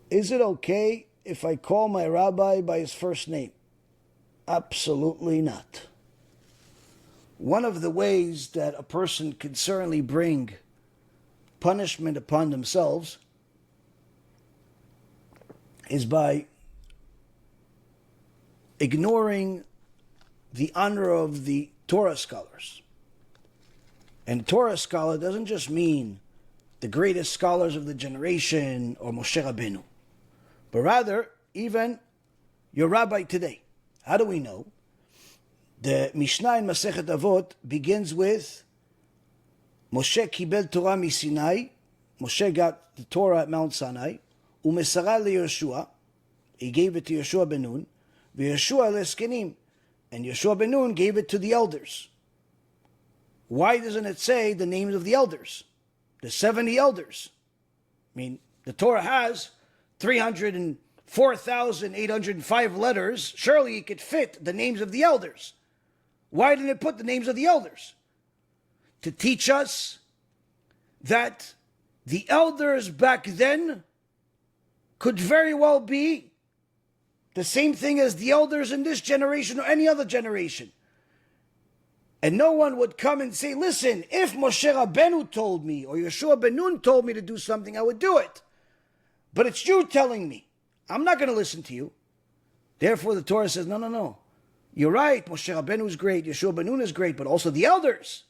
Is it okay if I call my rabbi by his first name? Absolutely not. One of the ways that a person can certainly bring punishment upon themselves is by ignoring the honor of the Torah scholars. And Torah scholar doesn't just mean the greatest scholars of the generation or Moshe Rabbeinu, but rather even your rabbi today. How do we know? The Mishnah in Masechet Avot begins with Moshe kibel Torah miSinai. Moshe got the Torah at Mount Sinai. Umesara leYehoshua. He gave it to Yehoshua ben Nun. VeYehoshua leZkenim. And Yehoshua ben Nun gave it to the elders. Why doesn't it say the names of the elders? The 70 elders. I mean, the Torah has 304,805 letters. Surely it could fit the names of the elders. Why didn't it put the names of the elders? To teach us that the elders back then could very well be the same thing as the elders in this generation or any other generation. And no one would come and say, listen, if Moshe Rabbeinu told me or Yehoshua ben Nun told me to do something, I would do it. But it's you telling me. I'm not going to listen to you. Therefore, the Torah says, no. You're right, Moshe Rabbeinu is great, Yehoshua ben Nun is great, but also the elders.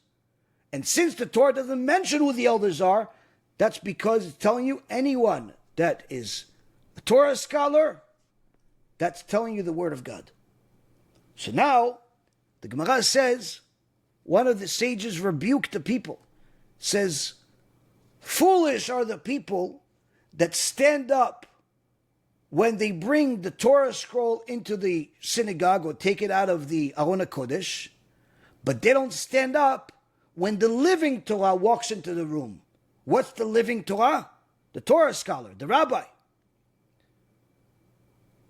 And since the Torah doesn't mention who the elders are, that's because it's telling you anyone that is a Torah scholar, that's telling you the word of God. So now, the Gemara says, one of the sages rebuked the people, says, foolish are the people that stand up when they bring the Torah scroll into the synagogue or take it out of the Aron HaKodesh, but they don't stand up when the living Torah walks into the room. What's the living Torah? The Torah scholar, the rabbi.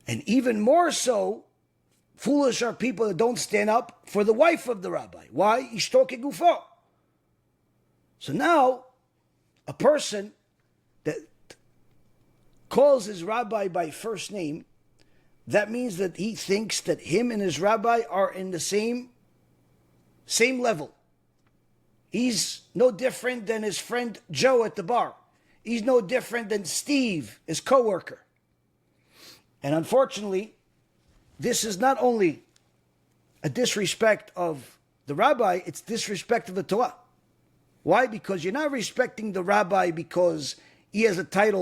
And even more so, foolish are people that don't stand up for the wife of the rabbi. Why? Ishto kegufo. So now, a person that calls his rabbi by first name, that means that he thinks that him and his rabbi are in the same level. He's no different than his friend Joe at the bar. He's no different than Steve, his co-worker. And unfortunately, this is not only a disrespect of the rabbi, it's disrespect of the Torah. Why? Because you're not respecting the rabbi because he has a title